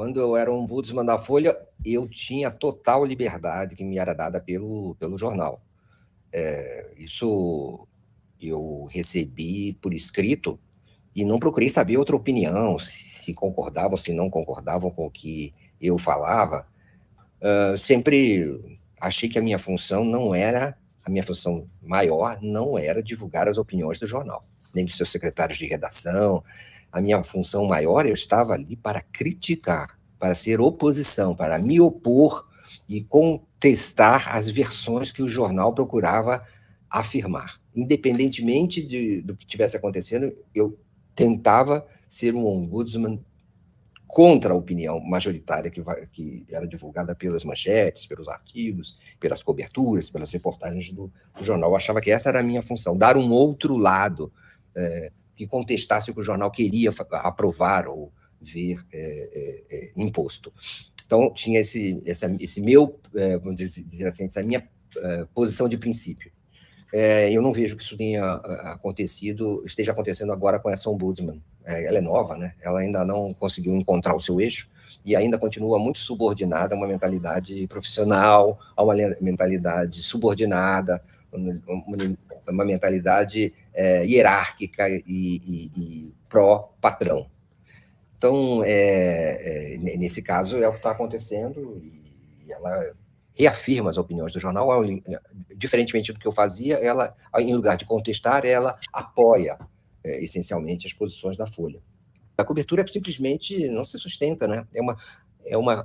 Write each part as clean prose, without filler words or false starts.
Quando eu era ombudsman da Folha, eu tinha total liberdade que me era dada pelo jornal. Isso eu recebi por escrito e não procurei saber outra opinião, se concordavam, se não concordavam com o que eu falava. Sempre achei que a minha função não era, a minha função maior não era divulgar as opiniões do jornal, nem dos seus secretários de redação. A minha função maior, eu estava ali para criticar, para ser oposição, para me opor e contestar as versões que o jornal procurava afirmar. Independentemente do que estivesse acontecendo, eu tentava ser um ombudsman contra a opinião majoritária que era divulgada pelas manchetes, pelos artigos, pelas coberturas, pelas reportagens do jornal. Eu achava que essa era a minha função, dar um outro lado que contestasse o que o jornal queria aprovar ou ver imposto. Então, tinha esse meu, vamos dizer assim, essa minha posição de princípio. Eu não vejo que isso esteja acontecendo agora com essa ombudsman. Ela é nova, né? Ela ainda não conseguiu encontrar o seu eixo e ainda continua muito subordinada a uma mentalidade profissional, a uma mentalidade subordinada, uma mentalidade hierárquica e pró-patrão. Então, nesse caso, é o que está acontecendo e ela reafirma as opiniões do jornal, diferentemente do que eu fazia, ela, em lugar de contestar, ela apoia essencialmente as posições da Folha. A cobertura simplesmente não se sustenta, né?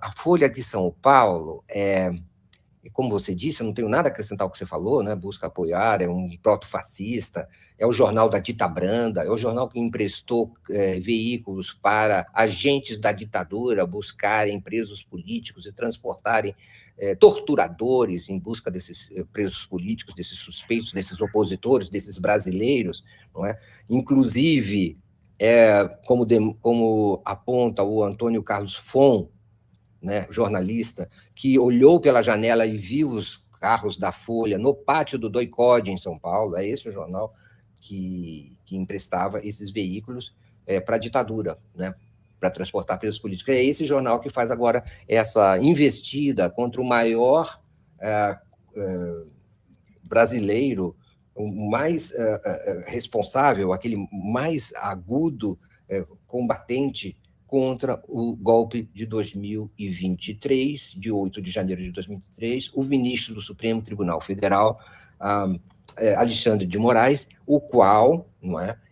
A Folha de São Paulo, como você disse, eu não tenho nada a acrescentar ao que você falou, né? Busca apoiar, é um proto-fascista, é o jornal da dita branda, é o jornal que emprestou veículos para agentes da ditadura buscarem presos políticos e transportarem torturadores em busca desses presos políticos, desses suspeitos, desses opositores, desses brasileiros, não é? Inclusive, como aponta o Antônio Carlos Fon, né, jornalista, que olhou pela janela e viu os carros da Folha no pátio do Doicode, em São Paulo. É esse o jornal que emprestava esses veículos para a ditadura, né, para transportar presos políticos. É esse jornal que faz agora essa investida contra o maior brasileiro, o mais responsável, aquele mais agudo combatente contra o golpe de 2023, de 8 de janeiro de 2023, o ministro do Supremo Tribunal Federal, Alexandre de Moraes, o qual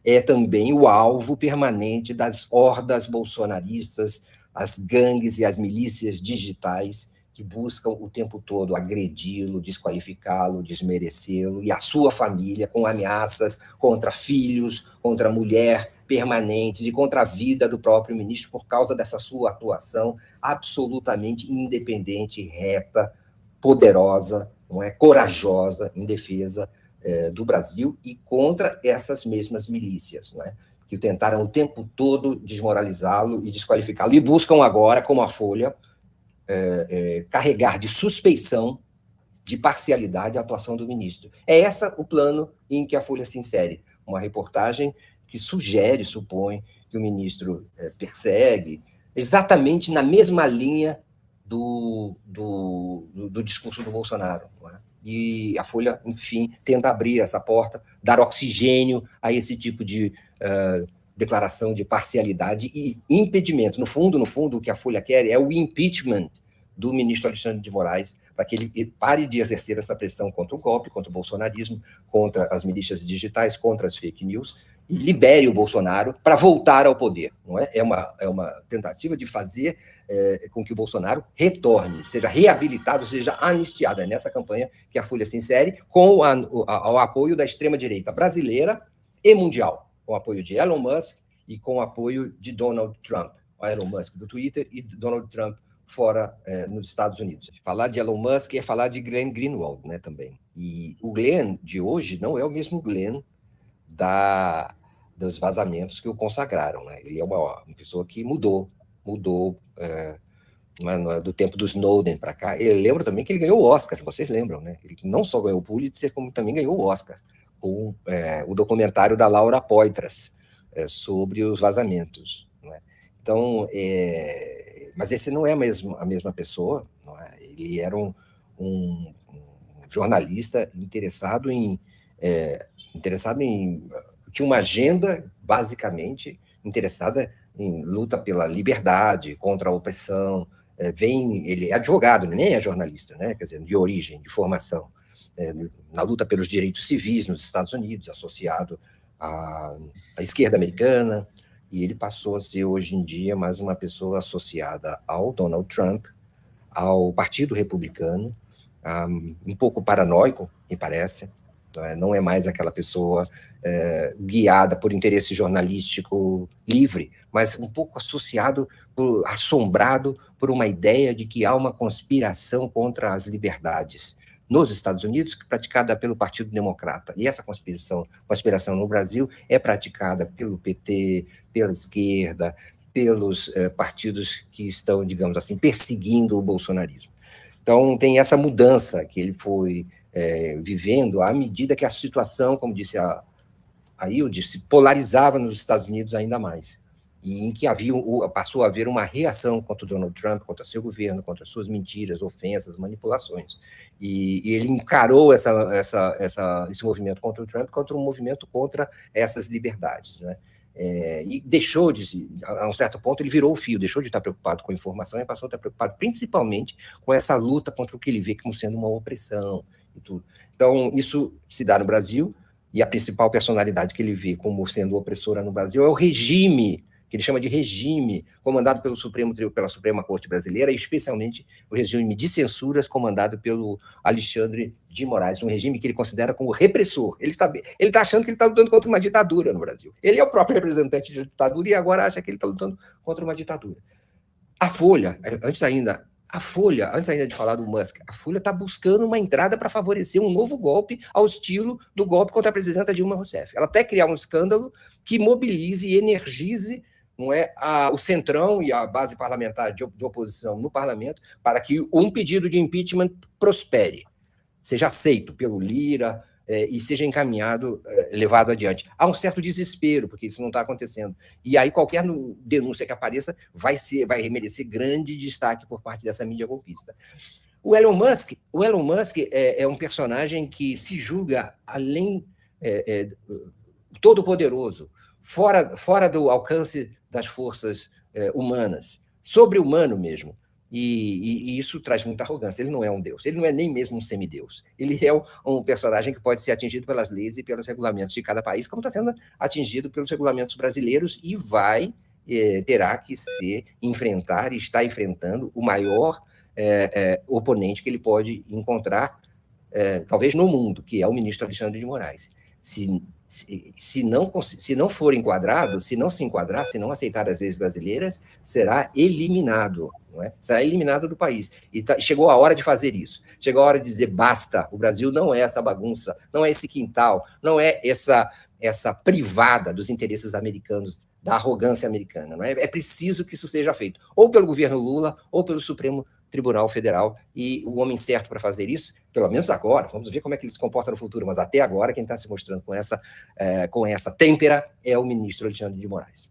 é também o alvo permanente das hordas bolsonaristas, as gangues e as milícias digitais que buscam o tempo todo agredi-lo, desqualificá-lo, desmerecê-lo e a sua família com ameaças contra filhos, contra a mulher, permanentes e contra a vida do próprio ministro por causa dessa sua atuação absolutamente independente, reta, poderosa, corajosa em defesa do Brasil e contra essas mesmas milícias, que tentaram o tempo todo desmoralizá-lo e desqualificá-lo e buscam agora, como a Folha, carregar de suspeição, de parcialidade a atuação do ministro. É esse o plano em que a Folha se insere. Uma reportagem que supõe, que o ministro persegue, exatamente na mesma linha do discurso do Bolsonaro. E a Folha, enfim, tenta abrir essa porta, dar oxigênio a esse tipo de declaração de parcialidade e impedimento. No fundo, o que a Folha quer é o impeachment do ministro Alexandre de Moraes, para que ele pare de exercer essa pressão contra o golpe, contra o bolsonarismo, contra as milícias digitais, contra as fake news, e libere o Bolsonaro para voltar ao poder. Não é? É uma tentativa de fazer com que o Bolsonaro retorne, seja reabilitado, seja anistiado. É nessa campanha que a Folha se insere, com o apoio da extrema-direita brasileira e mundial, com o apoio de Elon Musk e com o apoio de Donald Trump. O Elon Musk do Twitter e Donald Trump fora nos Estados Unidos. Falar de Elon Musk é falar de Glenn Greenwald, né, também. E o Glenn de hoje não é o mesmo Glenn dos vazamentos que o consagraram. Né? Ele é uma pessoa que mudou do tempo do Snowden para cá. Eu lembro também que ele ganhou o Oscar, vocês lembram, né? Ele não só ganhou o Pulitzer, como também ganhou o Oscar, com o documentário da Laura Poitras sobre os vazamentos. Né? Então, Mas esse não é a mesma pessoa, não é? Ele era um jornalista interessado em tinha uma agenda basicamente interessada em luta pela liberdade, contra a opressão. Ele é advogado, nem é jornalista, né? Quer dizer, de origem, de formação, na luta pelos direitos civis nos Estados Unidos, associado à esquerda americana, e ele passou a ser, hoje em dia, mais uma pessoa associada ao Donald Trump, ao Partido Republicano, um pouco paranoico, me parece, não é mais aquela pessoa guiada por interesse jornalístico livre, mas um pouco assombrado por uma ideia de que há uma conspiração contra as liberdades nos Estados Unidos, praticada pelo Partido Democrata. E essa conspiração no Brasil é praticada pelo PT, pela esquerda, pelos partidos que estão, digamos assim, perseguindo o bolsonarismo. Então, tem essa mudança que ele foi vivendo à medida que a situação, como disse a Hilde, se polarizava nos Estados Unidos ainda mais, e em que passou a haver uma reação contra o Donald Trump, contra seu governo, contra suas mentiras, ofensas, manipulações. E ele encarou esse movimento contra o Trump contra um movimento contra essas liberdades, né? E deixou a um certo ponto, ele virou o fio, deixou de estar preocupado com a informação e passou a estar preocupado principalmente com essa luta contra o que ele vê como sendo uma opressão e tudo. Então, isso se dá no Brasil, e a principal personalidade que ele vê como sendo opressora no Brasil é o regime, que ele chama de regime, comandado pela Suprema Corte Brasileira, e especialmente o regime de censuras comandado pelo Alexandre de Moraes, um regime que ele considera como repressor. Ele está achando que ele está lutando contra uma ditadura no Brasil. Ele é o próprio representante de ditadura e agora acha que ele está lutando contra uma ditadura. A Folha, antes ainda de falar do Musk, a Folha está buscando uma entrada para favorecer um novo golpe ao estilo do golpe contra a presidenta Dilma Rousseff. Ela até criar um escândalo que mobilize e energize, não é, o centrão e a base parlamentar de oposição no parlamento para que um pedido de impeachment prospere, seja aceito pelo Lira, e seja encaminhado, levado adiante. Há um certo desespero, porque isso não está acontecendo. E aí qualquer denúncia que apareça vai merecer grande destaque por parte dessa mídia golpista. O Elon Musk é um personagem que se julga além, todo-poderoso, fora do alcance das forças humanas, sobre-humano mesmo. E isso traz muita arrogância. Ele não é um deus, ele não é nem mesmo um semideus. Ele é um personagem que pode ser atingido pelas leis e pelos regulamentos de cada país, como está sendo atingido pelos regulamentos brasileiros, e terá que enfrentar e está enfrentando o maior oponente que ele pode encontrar, talvez no mundo, que é o ministro Alexandre de Moraes. Se não for enquadrado, se não se enquadrar, se não aceitar as leis brasileiras, será eliminado, não é? Será eliminado do país. E chegou a hora de fazer isso. Chegou a hora de dizer basta, o Brasil não é essa bagunça, não é esse quintal, não é essa privada dos interesses americanos, da arrogância americana. Não é? É preciso que isso seja feito, ou pelo governo Lula, ou pelo Supremo Tribunal Federal, e o homem certo para fazer isso, pelo menos agora, vamos ver como é que ele se comporta no futuro, mas até agora quem está se mostrando com essa têmpera é o ministro Alexandre de Moraes.